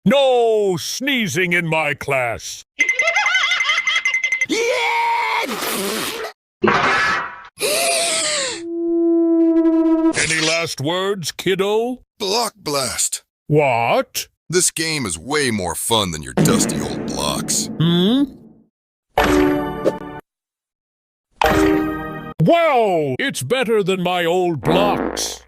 No sneezing in my class. Any last words, kiddo? Block Blast. What? This game is way more fun than your dusty old blocks. Wow, it's better than my old blocks.